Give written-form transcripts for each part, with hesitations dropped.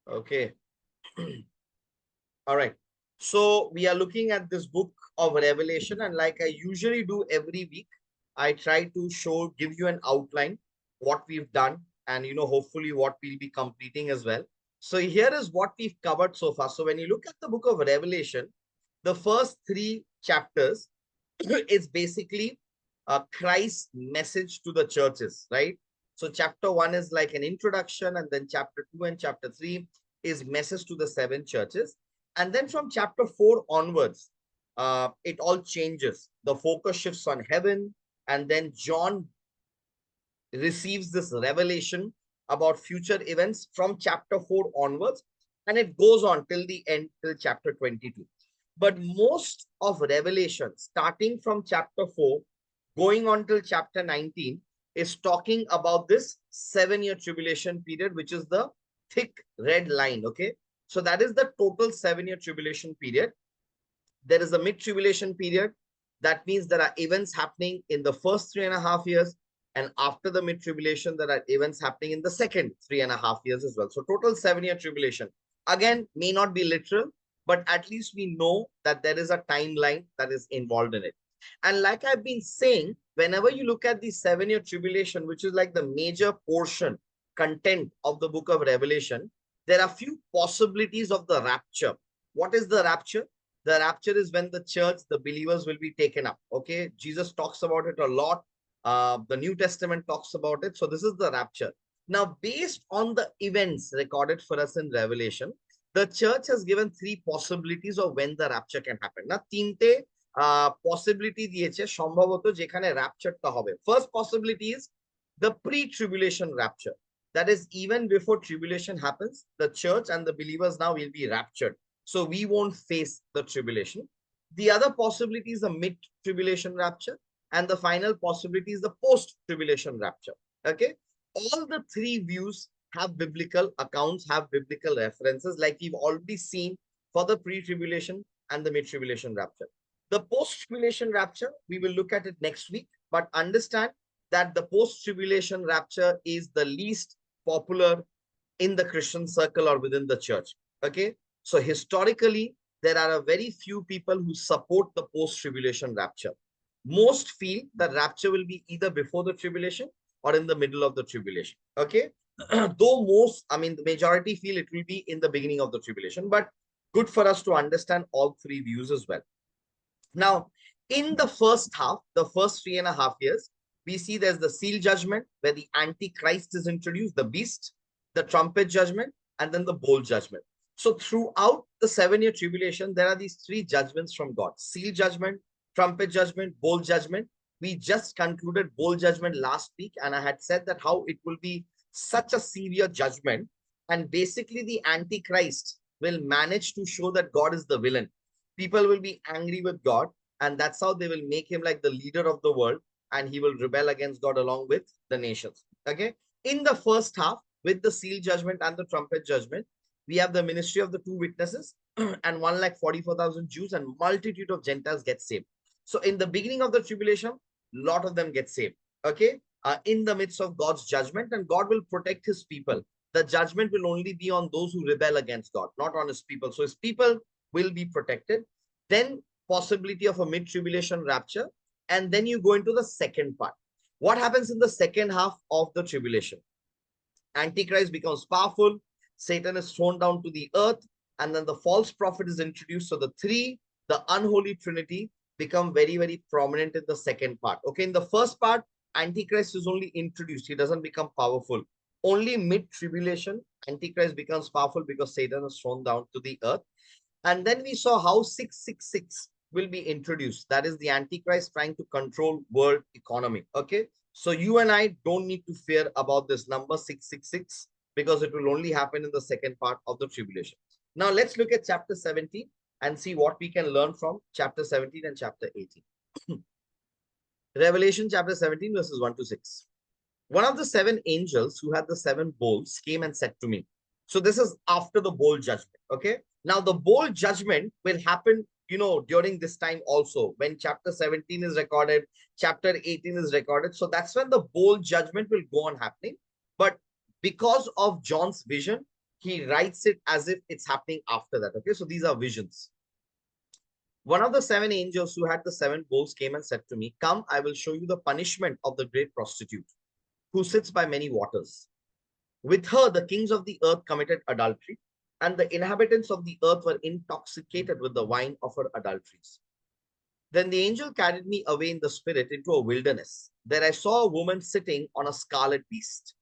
Okay. All right. So we are looking at this book of Revelation, and like I usually do every week, I try to give you an outline, what we've done, and hopefully what we'll be completing as well. So here is what we've covered so far. So when you look at the book of Revelation, the first three chapters is basically Christ's message to the churches, right? So chapter one is like an introduction, and then chapter two and chapter three is message to the seven churches. And then from chapter 4 onwards, it all changes. The focus shifts on heaven, and then John receives this revelation about future events from chapter 4 onwards, and it goes on till the end, till chapter 22. But most of Revelation, starting from chapter 4, going on till chapter 19, is talking about this 7-year tribulation period, which is the thick red line. Okay. So that is the total 7-year tribulation period. There is a mid-tribulation period. That means there are events happening in the first 3.5 years. And after the mid-tribulation, there are events happening in the second 3.5 years as well. So total 7-year tribulation. Again, may not be literal, but at least we know that there is a timeline that is involved in it. And like I've been saying, whenever you look at the 7-year tribulation, which is like the major portion, content of the book of Revelation, there are few possibilities of the rapture. What is the rapture? The rapture is when the church, the believers will be taken up. Okay. Jesus talks about it a lot. The New Testament talks about it. So this is the rapture. Now, based on the events recorded for us in Revelation, the church has given three possibilities of when the rapture can happen. Now, তিনটে possibility দিয়েছে সম্ভবত যেখানে raptureটা হবে. First possibility is the pre-tribulation rapture. That is, even before tribulation happens, the church and the believers now will be raptured. So we won't face the tribulation. The other possibility is the mid-tribulation rapture. And the final possibility is the post-tribulation rapture. Okay. All the three views have biblical accounts, have biblical references, like we've already seen for the pre-tribulation and the mid-tribulation rapture. The post-tribulation rapture, we will look at it next week, but understand that the post-tribulation rapture is the least popular in the Christian circle or within the church. Okay. So historically, there are a very few people who support the post-tribulation rapture. Most feel that rapture will be either before the tribulation or in the middle of the tribulation. Okay. Though the majority feel it will be in the beginning of the tribulation, but good for us to understand all three views as well. Now, in the first half, the first 3.5 years, we see there's the seal judgment where the Antichrist is introduced, the beast, the trumpet judgment, and then the bowl judgment. So throughout the 7-year tribulation, there are these three judgments from God: seal judgment, trumpet judgment, bowl judgment. We just concluded bowl judgment last week, and I had said that how it will be such a severe judgment. And basically, the Antichrist will manage to show that God is the villain. People will be angry with God, and that's how they will make him like the leader of the world, and he will rebel against God along with the nations. Okay. In the first half, with the seal judgment and the trumpet judgment, we have the ministry of the two witnesses and 144,000 Jews and multitude of Gentiles get saved. So in the beginning of the tribulation, a lot of them get saved. Okay. In the midst of God's judgment, and God will protect his people. The judgment will only be on those who rebel against God, not on his people. So his people will be protected. Then possibility of a mid-tribulation rapture. And then you go into the second part. What happens in the second half of the tribulation? Antichrist becomes powerful. Satan is thrown down to the earth. And then the false prophet is introduced. So the three, the unholy trinity, become very, very prominent in the second part. Okay, in the first part, Antichrist is only introduced. He doesn't become powerful. Only mid-tribulation, Antichrist becomes powerful because Satan is thrown down to the earth. And then we saw how 666 will be introduced. That is the Antichrist trying to control world economy. Okay. So you and I don't need to fear about this number 666 because it will only happen in the second part of the tribulation. Now let's look at chapter 17 and see what we can learn from chapter 17 and chapter 18. Revelation chapter 17 verses 1 to 6. One of the seven angels who had the seven bowls came and said to me. So this is after the bowl judgment. Okay. Now the bowl judgment will happen, during this time also, when chapter 17 is recorded, chapter 18 is recorded. So that's when the bowl judgment will go on happening. But because of John's vision, he writes it as if it's happening after that. Okay, so these are visions. One of the seven angels who had the seven bowls came and said to me, "Come, I will show you the punishment of the great prostitute who sits by many waters. With her, the kings of the earth committed adultery, and the inhabitants of the earth were intoxicated with the wine of her adulteries." Then the angel carried me away in the spirit into a wilderness. There I saw a woman sitting on a scarlet beast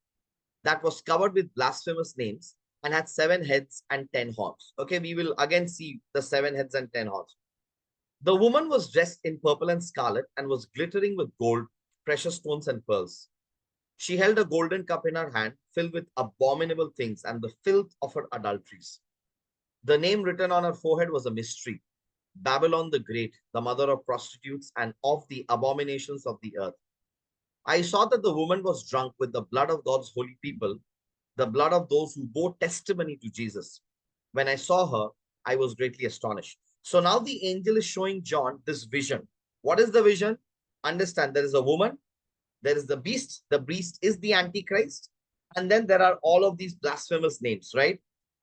that was covered with blasphemous names and had 7 heads and 10 horns. Okay, we will again see the 7 heads and 10 horns. The woman was dressed in purple and scarlet and was glittering with gold, precious stones, and pearls. She held a golden cup in her hand, filled with abominable things and the filth of her adulteries. The name written on her forehead was a mystery: Babylon the Great, the mother of prostitutes and of the abominations of the earth. I saw that the woman was drunk with the blood of God's holy people, the blood of those who bore testimony to Jesus. When I saw her, I was greatly astonished. So now the angel is showing John this vision. What is the vision? Understand, there is a woman, there is the beast. The beast is the Antichrist. And then there are all of these blasphemous names, right?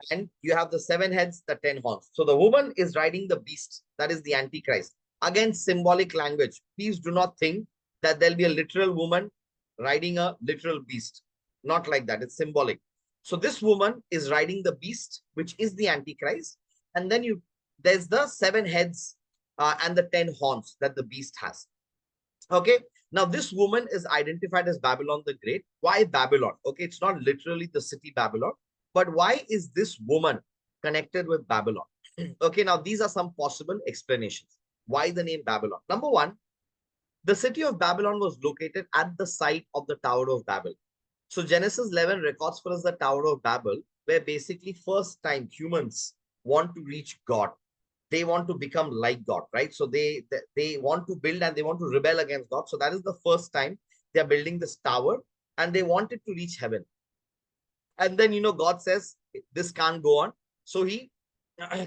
And you have the 7 heads, the 10 horns. So the woman is riding the beast, that is the Antichrist. Again, symbolic language. Please do not think that there'll be a literal woman riding a literal beast. Not like that. It's symbolic. So this woman is riding the beast, which is the Antichrist. And then there's the 7 heads and the 10 horns that the beast has. Okay. Now, this woman is identified as Babylon the Great. Why Babylon? Okay, it's not literally the city Babylon, but why is this woman connected with Babylon? Okay, now these are some possible explanations. Why the name Babylon? Number one, the city of Babylon was located at the site of the Tower of Babel. So Genesis 11 records for us the Tower of Babel, where basically first time humans want to reach God. They want to become like God, right? So they want to build and they want to rebel against God. So that is the first time they are building this tower and they wanted to reach heaven. And then, God says, this can't go on. So he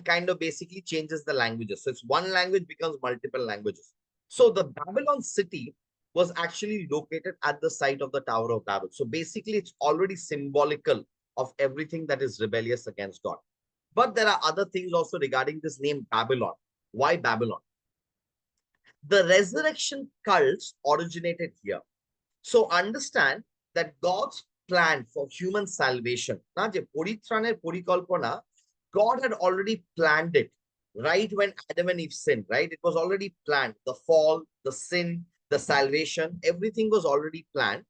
kind of basically changes the languages. So it's one language becomes multiple languages. So the Babylon city was actually located at the site of the Tower of Babel. So basically, it's already symbolical of everything that is rebellious against God. But there are other things also regarding this name Babylon. Why Babylon? The resurrection cults originated here. So understand that God's plan for human salvation, God had already planned it right when Adam and Eve sinned, right? It was already planned. The fall, the sin, the salvation, everything was already planned.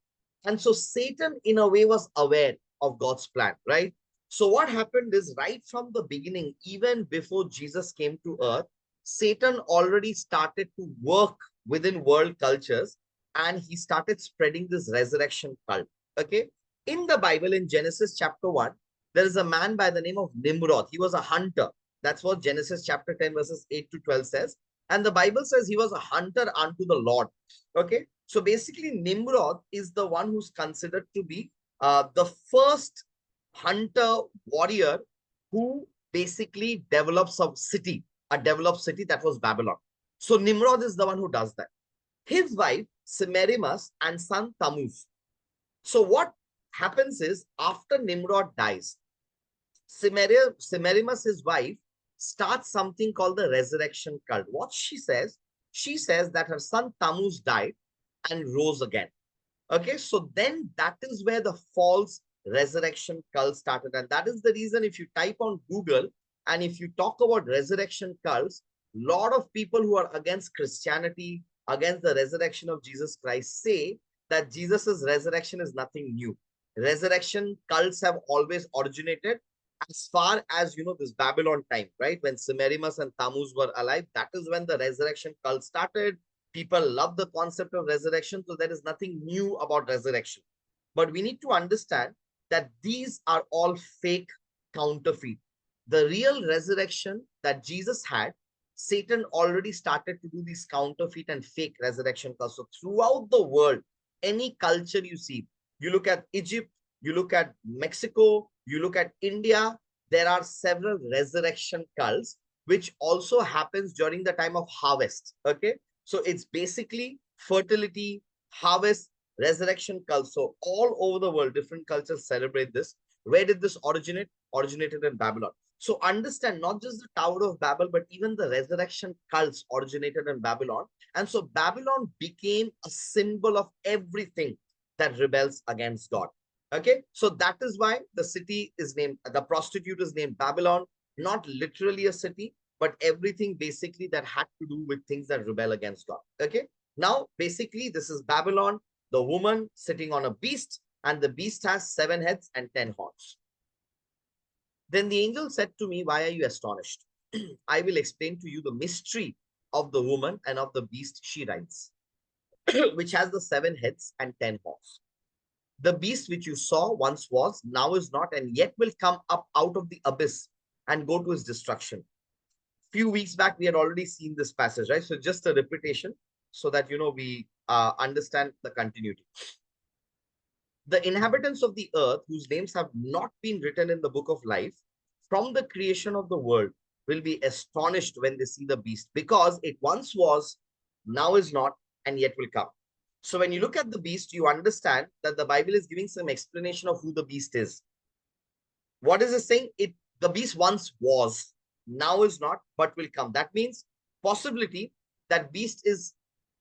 And so Satan, in a way, was aware of God's plan, right? So what happened is right from the beginning, even before Jesus came to earth, Satan already started to work within world cultures and he started spreading this resurrection cult. Okay. In the Bible, in Genesis chapter 1, there is a man by the name of Nimrod. He was a hunter. That's what Genesis chapter 10, verses 8 to 12 says. And the Bible says he was a hunter unto the Lord. Okay. So basically, Nimrod is the one who's considered to be the first hunter warrior who basically develops a developed city that was Babylon. So Nimrod is the one who does that. His wife, Semiramis, and son Tammuz. So what happens is after Nimrod dies, Semiramis, his wife, starts something called the resurrection cult. What she says that her son Tammuz died and rose again. Okay, so then that is where the false resurrection cult started. And that is the reason if you type on Google and if you talk about resurrection cults, a lot of people who are against Christianity, against the resurrection of Jesus Christ say that Jesus's resurrection is nothing new. Resurrection cults have always originated as far as, this Babylon time, right? When Semiramis and Tammuz were alive, that is when the resurrection cult started. People love the concept of resurrection, so there is nothing new about resurrection. But we need to understand that these are all fake, counterfeit. The real resurrection that Jesus had, Satan already started to do these counterfeit and fake resurrection cults. So throughout the world, any culture you see, you look at Egypt, you look at Mexico, you look at India, there are several resurrection cults, which also happens during the time of harvest. Okay. So it's basically fertility, harvest, resurrection cults. So all over the world, different cultures celebrate this. Where did this originate? originated in Babylon. So understand, not just the Tower of Babel, but even the resurrection cults originated in Babylon. And so Babylon became a symbol of everything that rebels against God. Okay, so that is why the city is named, the prostitute is named Babylon, not literally a city, but everything basically that had to do with things that rebel against God. Okay, now basically this is Babylon, the woman sitting on a beast, and the beast has 7 heads and 10 horns. Then the angel said to me, why are you astonished? I will explain to you the mystery of the woman and of the beast she rides, which has the 7 heads and 10 horns. The beast which you saw once was, now is not, and yet will come up out of the abyss and go to his destruction. Few weeks back, we had already seen this passage, right? So just a repetition so that, we understand the continuity. The inhabitants of the earth, whose names have not been written in the book of life, from the creation of the world, will be astonished when they see the beast, because it once was, now is not, and yet will come. So when you look at the beast, you understand that the Bible is giving some explanation of who the beast is. What is it saying? The beast once was, now is not, but will come. That means possibility that beast is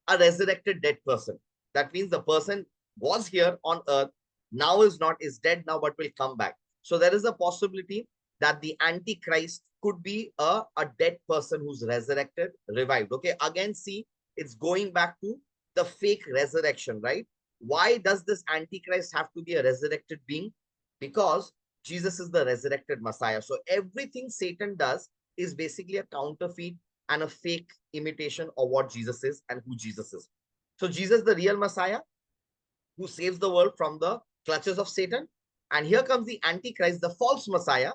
a resurrected dead person. That means the person was here on earth, now is not, is dead now, but will come back. So there is a possibility that the Antichrist could be a dead person who's resurrected, revived. Okay, again, see, it's going back to the fake resurrection, right? Why does this Antichrist have to be a resurrected being? Because Jesus is the resurrected Messiah. So everything Satan does is basically a counterfeit and a fake imitation of what Jesus is and who Jesus is. So Jesus, the real Messiah, who saves the world from the clutches of Satan. And here comes the Antichrist, the false Messiah,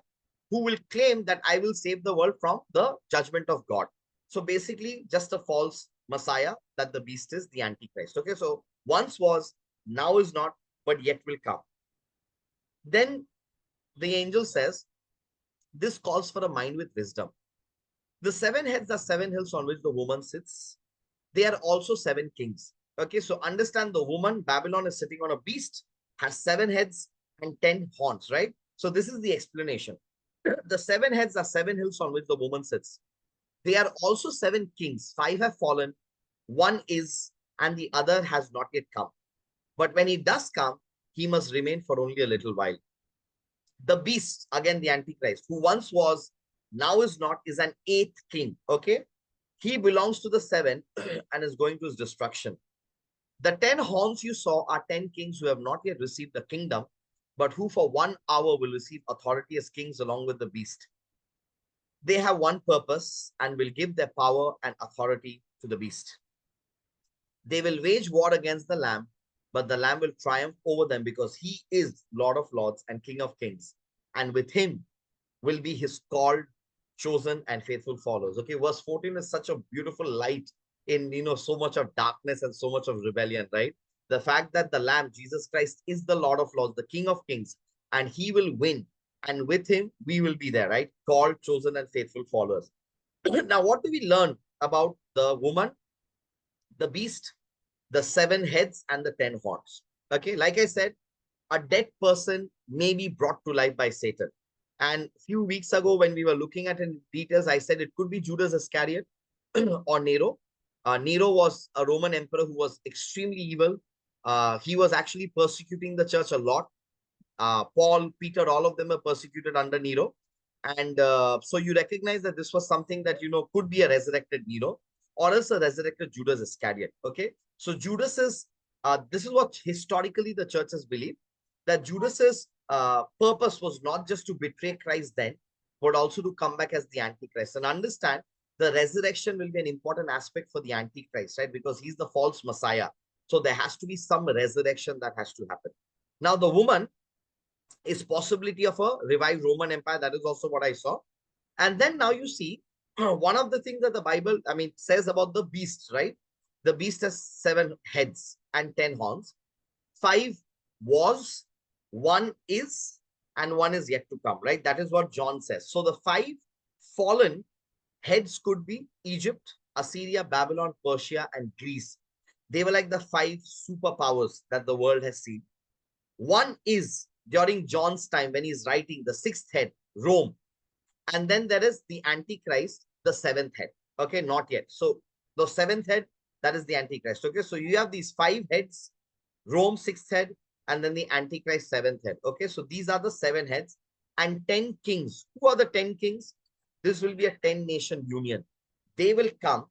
who will claim that I will save the world from the judgment of God. So basically, just a false Messiah that the beast is the Antichrist. Okay, so once was, now is not, but yet will come. Then the angel says, this calls for a mind with wisdom. The 7 heads are 7 hills on which the woman sits. They are also 7 kings. Okay, so understand, the woman, Babylon, is sitting on a beast, has 7 heads and 10 horns, right? So this is the explanation. The 7 heads are 7 hills on which the woman sits. They are also 7 kings. 5 have fallen, 1 is, and the other has not yet come. But when he does come, he must remain for only a little while. The beast, again the Antichrist, who once was, now is not, is an 8th king. Okay, he belongs to the 7 and is going to his destruction. The 10 horns you saw are 10 kings who have not yet received the kingdom, but who for 1 hour will receive authority as kings along with the beast. They have one purpose and will give their power and authority to the beast. They will wage war against the Lamb, but the Lamb will triumph over them because he is Lord of Lords and King of Kings. And with him will be his called, chosen, and faithful followers. Okay, verse 14 is such a beautiful light in, so much of darkness and so much of rebellion, right? The fact that the Lamb, Jesus Christ, is the Lord of Lords, the King of Kings, and he will win. And with him, we will be there, right? Called, chosen, and faithful followers. Now, what do we learn about the woman, the beast, the 7 heads, and the 10 horns? Okay, like I said, a dead person may be brought to life by Satan. And a few weeks ago, when we were looking at it in details, I said it could be Judas Iscariot or Nero. Nero was a Roman emperor who was extremely evil. He was actually persecuting the church a lot. Paul, Peter, all of them were persecuted under Nero. And so you recognize that this was something that, could be a resurrected Nero or else a resurrected Judas Iscariot. Okay. So Judas is, this is what historically the church has believed, that Judas's purpose was not just to betray Christ then, but also to come back as the Antichrist. And understand, the resurrection will be an important aspect for the Antichrist, right? Because he's the false Messiah. So there has to be some resurrection that has to happen. Now, the woman is possibility of a revived Roman Empire. That is also what I saw. And then now you see, one of the things that the Bible, says about the beast, right? The beast has 7 heads and 10 horns. 5 was, 1 is, and 1 is yet to come, right? That is what John says. So the 5 fallen heads could be Egypt, Assyria, Babylon, Persia, and Greece. They were like the 5 superpowers that the world has seen. 1 is, during John's time, when he's writing, the 6th head Rome. And then there is the Antichrist, the seventh head. Okay, not yet. So the seventh head, that is the Antichrist. Okay, so you have these five heads, Rome sixth head, and then the Antichrist seventh head. Okay, so these are the seven heads and 10 kings. Who are the 10 kings? This will be a 10-nation union. They will come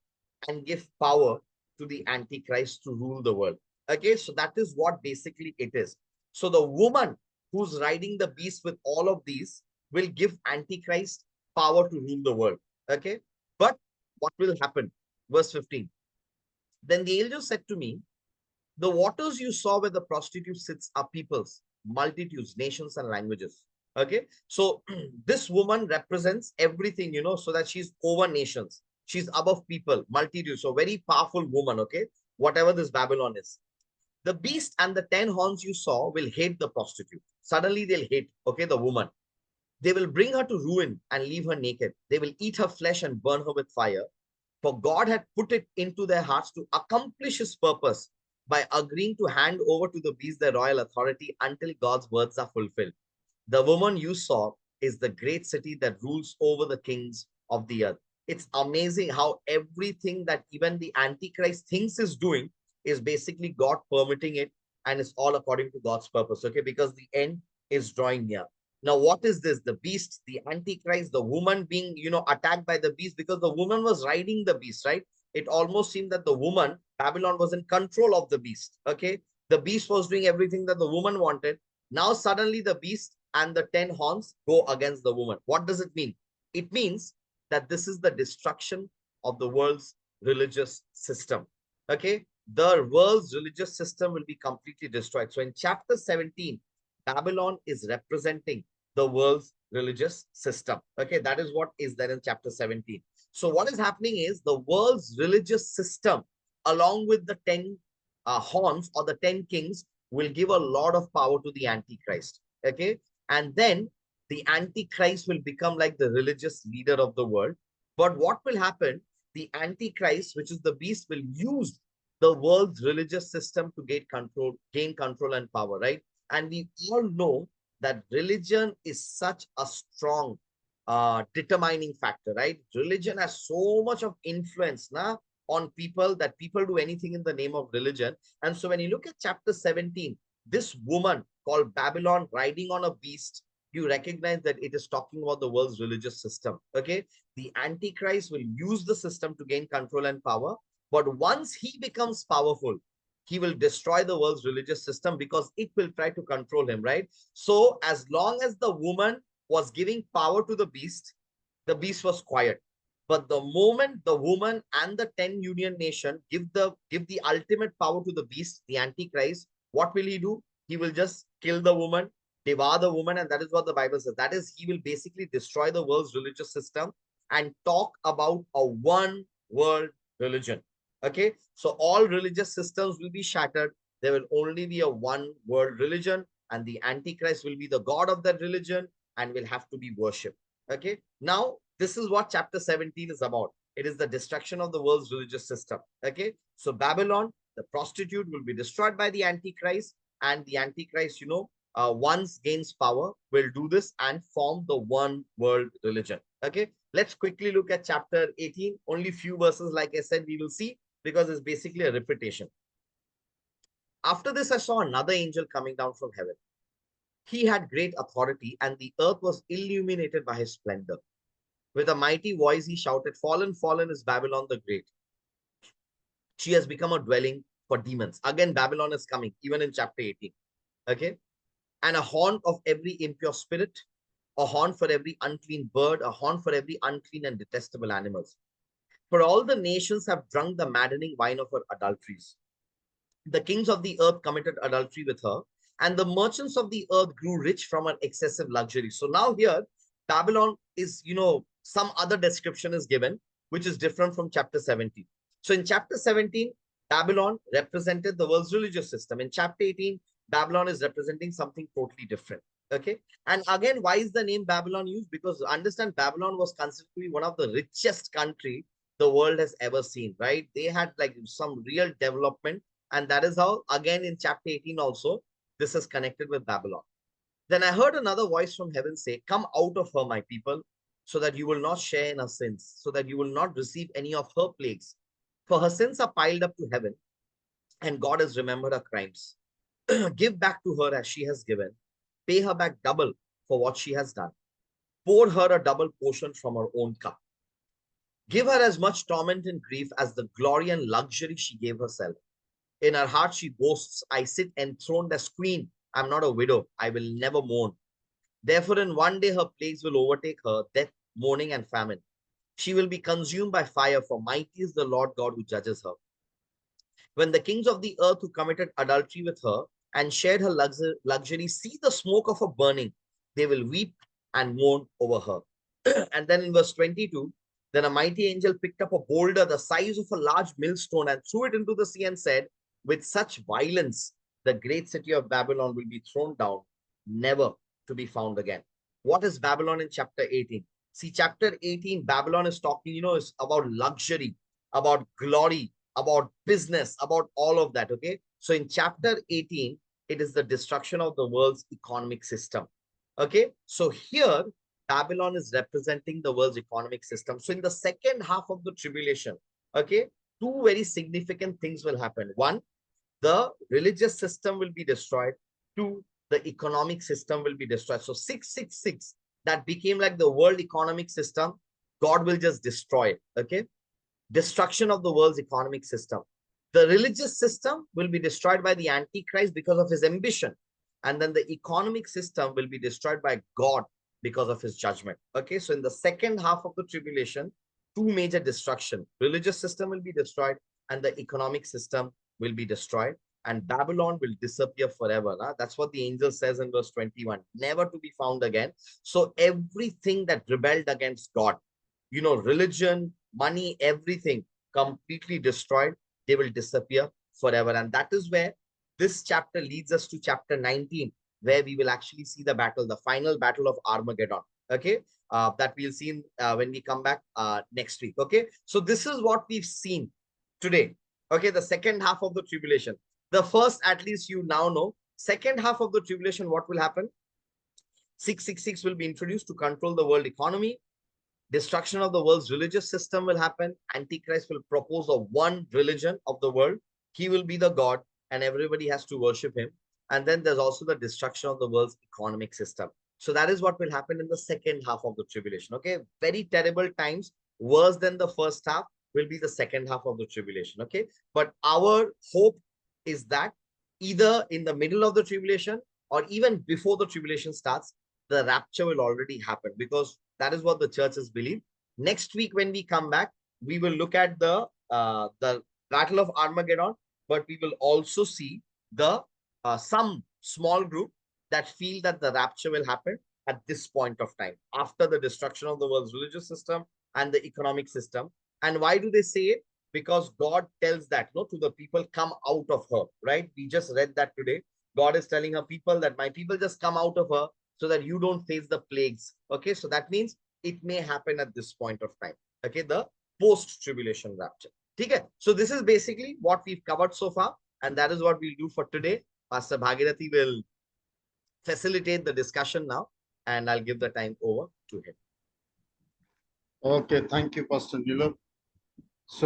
and give power to the Antichrist to rule the world. Okay, so that is what basically it is. So the woman who's riding the beast with all of these will give Antichrist power to rule the world. Okay, but what will happen? Verse 15. Then the angel said to me, the waters you saw where the prostitute sits are peoples, multitudes, nations, and languages. Okay. So this woman represents everything, so that she's over nations. She's above people, multitudes. So very powerful woman. Okay. Whatever this Babylon is. The beast and the 10 horns you saw will hate the prostitute. Suddenly they'll hate, okay, the woman. They will bring her to ruin and leave her naked. They will eat her flesh and burn her with fire. For God had put it into their hearts to accomplish his purpose by agreeing to hand over to the beast their royal authority until God's words are fulfilled. The woman you saw is the great city that rules over the kings of the earth. It's amazing how everything that even the Antichrist thinks is doing is basically God permitting it, and it's all according to God's purpose, okay? Because the end is drawing near. Now, what is this? The beast, the Antichrist, the woman being, attacked by the beast because the woman was riding the beast, right? It almost seemed that the woman, Babylon, was in control of the beast, okay? The beast was doing everything that the woman wanted. Now, suddenly, the beast and the 10 horns go against the woman. What does it mean? It means that this is the destruction of the world's religious system. Okay? The world's religious system will be completely destroyed. So in chapter 17, Babylon is representing the world's religious system. Okay, that is what is there in chapter 17. So what is happening is the world's religious system, along with the 10 horns or the 10 kings, will give a lot of power to the Antichrist. Okay, and then the Antichrist will become like the religious leader of the world. But what will happen? The Antichrist, which is the beast, will use the world's religious system to gain control and power, right? And we all know that religion is such a strong determining factor, right? Religion has so much of influence on people that people do anything in the name of religion. And so when you look at chapter 17, this woman called Babylon riding on a beast, you recognize that it is talking about the world's religious system. Okay. The Antichrist will use the system to gain control and power. But once he becomes powerful, he will destroy the world's religious system because it will try to control him, right? So as long as the woman was giving power to the beast was quiet. But the moment the woman and the 10 union nation give the ultimate power to the beast, the Antichrist, what will he do? He will just kill the woman, devour the woman, and that is what the Bible says. That is, he will basically destroy the world's religious system and talk about a one world religion. Okay, so all religious systems will be shattered. There will only be a one world religion, and the Antichrist will be the god of that religion and will have to be worshipped. Okay, now this is what chapter 17 is about. It is the destruction of the world's religious system. Okay, so Babylon, the prostitute, will be destroyed by the Antichrist, and the Antichrist, once gains power, will do this and form the one world religion. Okay, let's quickly look at chapter 18. Only few verses, like I said, we will see, because it's basically a repetition. After this, I saw another angel coming down from heaven. He had great authority, and the earth was illuminated by his splendor. With a mighty voice, he shouted, fallen, fallen is Babylon the Great. She has become a dwelling for demons. Again, Babylon is coming, even in chapter 18. Okay. And a horn of every impure spirit, a horn for every unclean bird, a horn for every unclean and detestable animals. For all the nations have drunk the maddening wine of her adulteries. The kings of the earth committed adultery with her, and the merchants of the earth grew rich from her excessive luxury. So now here, Babylon is, some other description is given, which is different from chapter 17. So in chapter 17, Babylon represented the world's religious system. In chapter 18, Babylon is representing something totally different. Okay. And again, why is the name Babylon used? Because understand, Babylon was considered to be one of the richest country the world has ever seen, right? They had like some real development. And that is how, again, in chapter 18 also, this is connected with Babylon. Then I heard another voice from heaven say, come out of her, my people, so that you will not share in her sins, so that you will not receive any of her plagues. For her sins are piled up to heaven, and God has remembered her crimes. Give back to her as she has given. Pay her back double for what she has done. Pour her a double portion from her own cup. Give her as much torment and grief as the glory and luxury she gave herself. In her heart she boasts, I sit enthroned as queen. I'm not a widow. I will never mourn. Therefore, in one day her plagues will overtake her, death, mourning, and famine. She will be consumed by fire, for mighty is the Lord God who judges her. When the kings of the earth who committed adultery with her and shared her luxury see the smoke of her burning, they will weep and mourn over her. And then in verse 22, then a mighty angel picked up a boulder the size of a large millstone and threw it into the sea and said, with such violence, the great city of Babylon will be thrown down, never to be found again. What is Babylon in chapter 18? See, chapter 18, Babylon is talking, is about luxury, about glory, about business, about all of that. Okay. So in chapter 18, it is the destruction of the world's economic system. Okay. So here, Babylon is representing the world's economic system. So in the second half of the tribulation, okay, two very significant things will happen. One, the religious system will be destroyed. Two, the economic system will be destroyed. So 666, that became like the world economic system, God will just destroy it. Okay. Destruction of the world's economic system. The religious system will be destroyed by the Antichrist because of his ambition. And then the economic system will be destroyed by God because of his judgment. Okay, so in the second half of the tribulation, two major destruction. Religious system will be destroyed and the economic system will be destroyed. And Babylon will disappear forever. Huh? That's what the angel says in verse 21, never to be found again. So everything that rebelled against God, religion, money, everything completely destroyed, they will disappear forever. And that is where this chapter leads us to chapter 19, where we will actually see the battle, the final battle of Armageddon. Okay, that we'll see when we come back next week. Okay, so this is what we've seen today. Okay, the second half of the tribulation. The first, at least you now know. Second half of the tribulation, what will happen? 666 will be introduced to control the world economy. Destruction of the world's religious system will happen. Antichrist will propose a one religion of the world. He will be the God and everybody has to worship him. And then there's also the destruction of the world's economic system. So that is what will happen in the second half of the tribulation. Okay, very terrible times, worse than the first half will be the second half of the tribulation. Okay, but our hope is that either in the middle of the tribulation or even before the tribulation starts, the rapture will already happen, because that is what the churches believe. Next week, when we come back, we will look at the Battle of Armageddon, but we will also see the some small group that feel that the rapture will happen at this point of time, after the destruction of the world's religious system and the economic system. And why do they say it? Because God tells that, no, to the people, come out of her, right? We just read that today. God is telling her people that my people just come out of her so that you don't face the plagues. Okay, so that means it may happen at this point of time. Okay, the post-tribulation rapture. Okay, so this is basically what we've covered so far, and that is what we'll do for today. Pastor Bhagirathi will facilitate the discussion now, and I'll give the time over to him. Okay, thank you, Pastor Nilo.